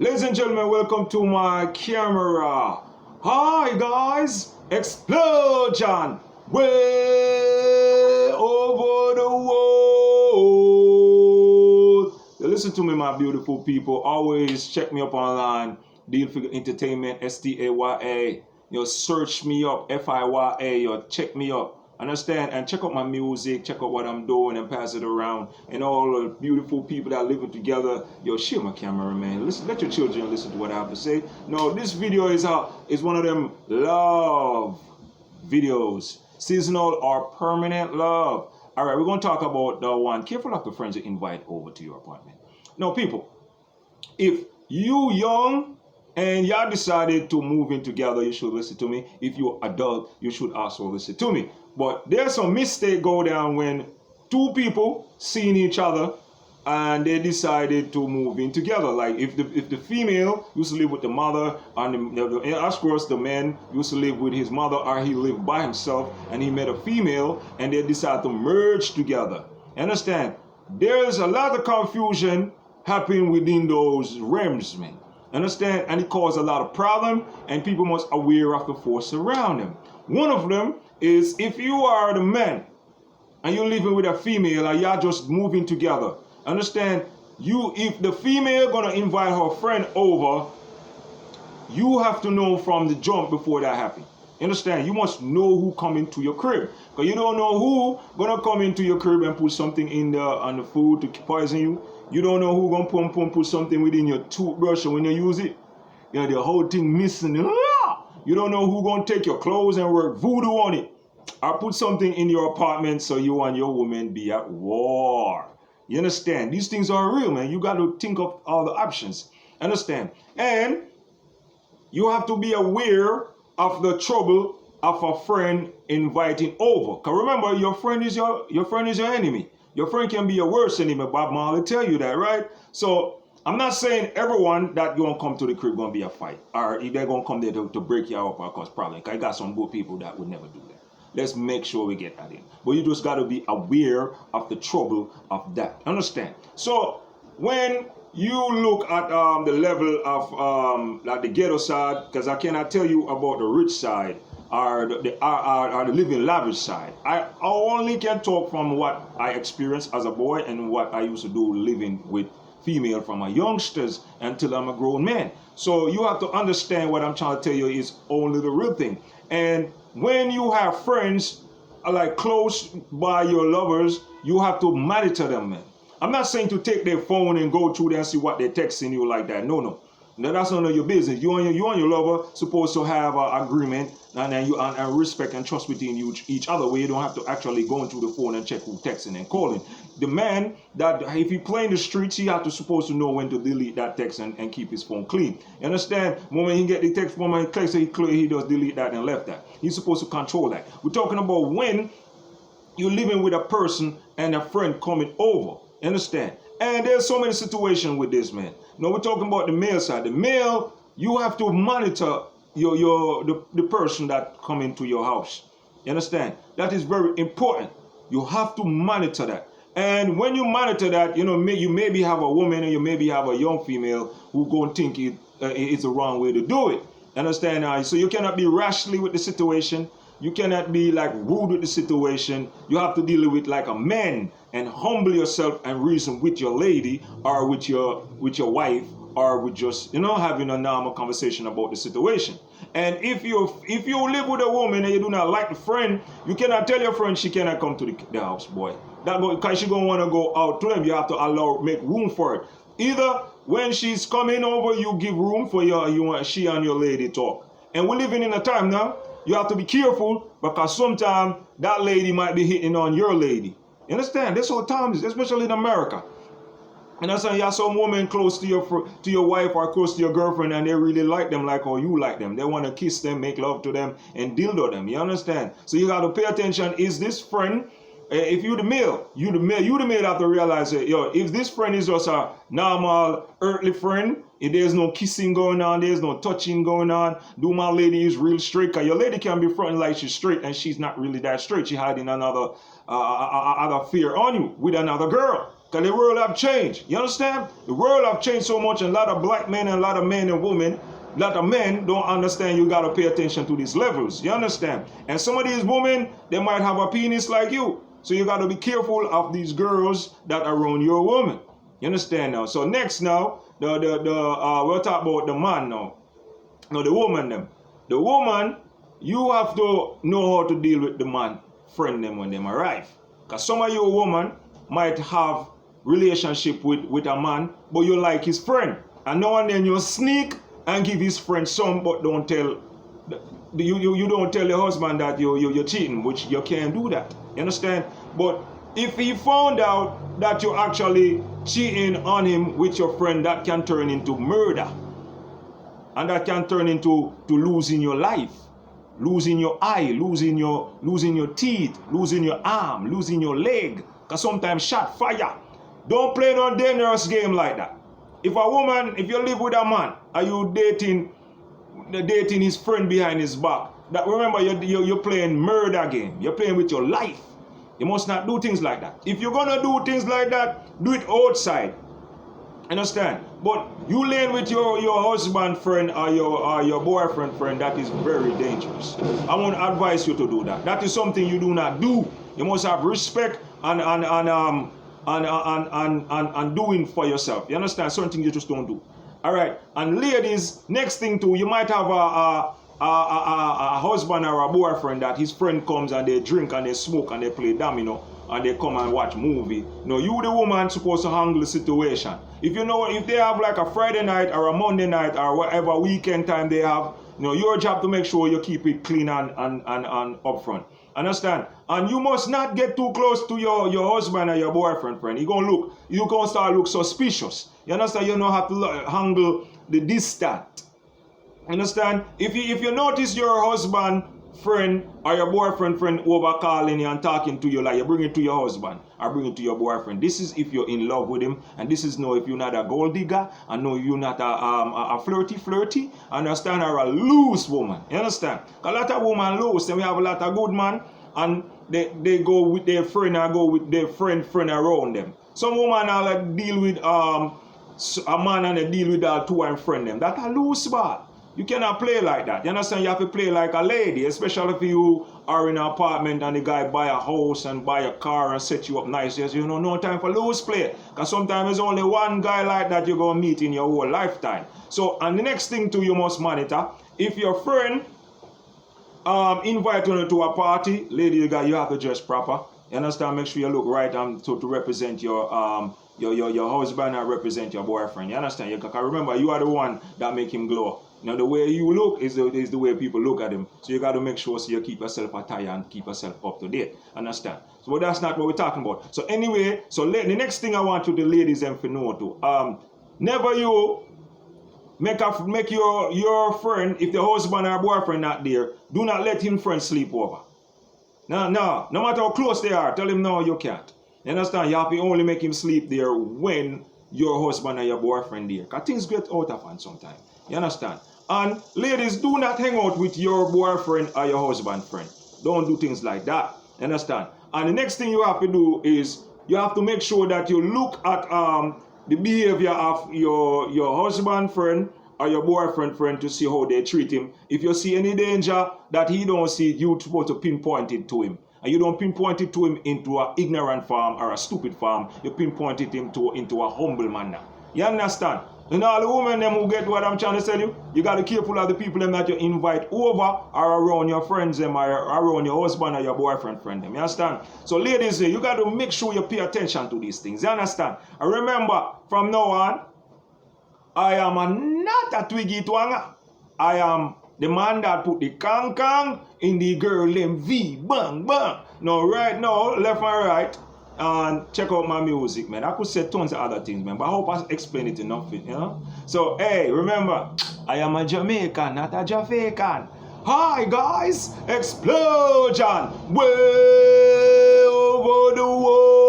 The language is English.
Ladies and gentlemen, welcome to my camera. Hi guys, explosion way over the world. Listen to me, my beautiful people. Always check me up online. Deal Figure Entertainment, STAYA. Search me up, FIYA. Check me up. Understand? And check out my music, check out what I'm doing and pass it around. And all the beautiful people that are living together. Share my camera, man. Listen, let your children listen to what I have to say. No, this video is one of them love videos. Seasonal or permanent love. All right, we're going to talk about the one. Careful of the friends you invite over to your apartment. Now, people, if you young and y'all decided to move in together, you should listen to me. If you're adult, you should also listen to me. But there's some mistake go down when two people seeing each other and they decided to move in together. Like if the female used to live with the mother and of course the man used to live with his mother, or he lived by himself and he met a female and they decided to merge together. Understand? There's a lot of confusion happening within those realms, man. Understand? And it caused a lot of problem, and people must aware of the force around them. One of them is if you are the man and you're living with a female and y'all just moving together. Understand? If the female gonna invite her friend over, you have to know from the jump before that happens. Understand? You must know who come into your crib, because you don't know who gonna come into your crib and put something in the on the food to poison you. You don't know who gonna put something within your toothbrush when you use it. The whole thing missing. You don't know who gonna take your clothes and work voodoo on it, or put something in your apartment so you and your woman be at war. You understand? These things are real, man. You got to think of all the options. Understand? And you have to be aware of the trouble of a friend inviting over. Because remember, your friend is your enemy. Your friend can be your worst enemy. Bob Marley tell you that, right? So I'm not saying everyone that gonna come to the crib gonna be a fight, or if they're gonna come there to break you up or cause problems. I got some good people that would never do that. Let's make sure we get that in. But you just got to be aware of the trouble of that. Understand? So when you look at the level of like the ghetto side, because I cannot tell you about the rich side or the living lavish side. I only can talk from what I experienced as a boy and what I used to do living with female from my youngsters until I'm a grown man. So you have to understand what I'm trying to tell you is only the real thing. And when you have friends like close by your lovers, you have to monitor them, man. I'm not saying to take their phone and go through there and see what they're texting you like that. No. That's none of your business. You and your lover supposed to have an agreement and respect and trust within each other, where you don't have to actually go into the phone and check who texting and calling. The man that if he play in the streets, he have to supposed to know when to delete that text and keep his phone clean. You understand? When he get the text, when he clicks, he does delete that and left that. He's supposed to control that. We're talking about when you're living with a person and a friend coming over. You understand? And there's so many situations with this, man. Now we're talking about the male side. The male, you have to monitor the person that come into your house. You understand? That is very important. You have to monitor that. And when you monitor that, you maybe have a woman and you maybe have a young female who go and think it's the wrong way to do it. Understand? So you cannot be rashly with the situation. You cannot be like rude with the situation. You have to deal with like a man and humble yourself and reason with your lady or with your wife, or with just having a normal conversation about the situation. And if you live with a woman and you do not like the friend, you cannot tell your friend she cannot come to the house, boy. Because she gonna want to go out to them. You have to make room for it. Either when she's coming over, you give room for she and your lady talk. And we're living in a time now. You have to be careful, because sometimes that lady might be hitting on your lady. You understand? This whole time, especially in America. And that's why you have some woman close to your wife or close to your girlfriend, and they really like them like how you like them. They want to kiss them, make love to them, and dildo them. You understand? So you got to pay attention. Is this friend? If you the male, you the male have to realize that, if this friend is just a normal earthly friend, if there's no kissing going on, there's no touching going on, do my lady is real straight, because your lady can be fronting like she's straight and she's not really that straight. She's hiding another fear on you with another girl. Because the world have changed. You understand? The world have changed so much, and a lot of black men and a lot of men and women, a lot of men don't understand you got to pay attention to these levels. You understand? And some of these women, they might have a penis like you. So you got to be careful of these girls that are around your woman. You understand now? So next now, we'll talk about the man now. No, the woman them. The woman, you have to know how to deal with the man friend them when them arrive. Because some of you women might have relationship with a man, but you like his friend. And now and then you sneak and give his friend some, but don't tell you don't tell your husband that you're cheating, which you can't do that. You understand? But if he found out that you're actually cheating on him with your friend, that can turn into murder. And that can turn into losing your life, losing your eye, losing your teeth, losing your arm, losing your leg. Because sometimes shot fire. Don't play no dangerous game like that. If you live with a man, are you dating his friend behind his back? That remember you're playing murder game. You're playing with your life. You must not do things like that. If you're gonna do things like that, do it outside. Understand? But you laying with your husband friend or your boyfriend friend, that is very dangerous. I won't advise you to do that. That is something you do not do. You must have respect and doing for yourself. You understand? Something you just don't do. All right. And ladies, next thing too, you might have a husband or a boyfriend that his friend comes and they drink and they smoke and they play domino and they come and watch movie. No, you the woman supposed to handle the situation. If they have like a Friday night or a Monday night or whatever weekend time they have, your job to make sure you keep it clean and upfront. Understand? And you must not get too close to your husband or your boyfriend friend. You gonna start look suspicious. You understand? You know how to handle the distant. Understand? If you notice your husband friend or your boyfriend friend over calling you and talking to you, like you bring it to your husband or bring it to your boyfriend, this is if you're in love with him, and this is no if you're not a gold digger, and no you're not a flirty, understand, or a loose woman. You understand? A lot of women loose, and we have a lot of good man, and they go with their friend or go with their friend around them. Some women are like deal with a man and they deal with that two and friend them. That's a loose ball. You cannot play like that. You understand? You have to play like a lady, especially if you are in an apartment and the guy buy a house and buy a car and set you up nice. No time for loose play. Because sometimes there's only one guy like that you're going to meet in your whole lifetime. So, and the next thing too, you must monitor. If your friend invite you to a party, lady, you have to dress proper. You understand? Make sure you look right to represent your husband and represent your boyfriend. You understand? Because remember, you are the one that make him glow. Now the way you look is the way people look at him. So you got to make sure so you keep yourself attire and keep yourself up to date. Understand? So but that's not what we're talking about. So anyway, the next thing I want you the ladies and to know too. Never you make your friend, if the husband or boyfriend not there, do not let him friend sleep over. No matter how close they are, tell him no, you can't. You understand? You have to only make him sleep there when your husband or your boyfriend there. Because things get out of hand sometimes. You understand? And ladies, do not hang out with your boyfriend or your husband friend. Don't do things like that. You understand? And the next thing you have to do is you have to make sure that you look at the behavior of your husband friend or your boyfriend friend to see how they treat him. If you see any danger that he don't see, you're supposed to pinpoint it to him. And you don't pinpoint it to him into an ignorant form or a stupid form. You pinpoint it into a humble manner. You understand? And all the women them who get what I'm trying to tell you, you got to be careful of the people them that you invite over or around your friends them or around your husband or your boyfriend friend them. You understand? So ladies, you got to make sure you pay attention to these things. You understand? And remember, from now on, I am not a twiggy twanga. I am the man that put the kang in the girl them V. Bang, bang. Now, right now, left and right. And check out my music, man. I could say tons of other things, man, but I hope I explain it enough, you know? So, hey, remember, I am a Jamaican, not a Jamaican. Hi, guys. Explosion. Way over the world.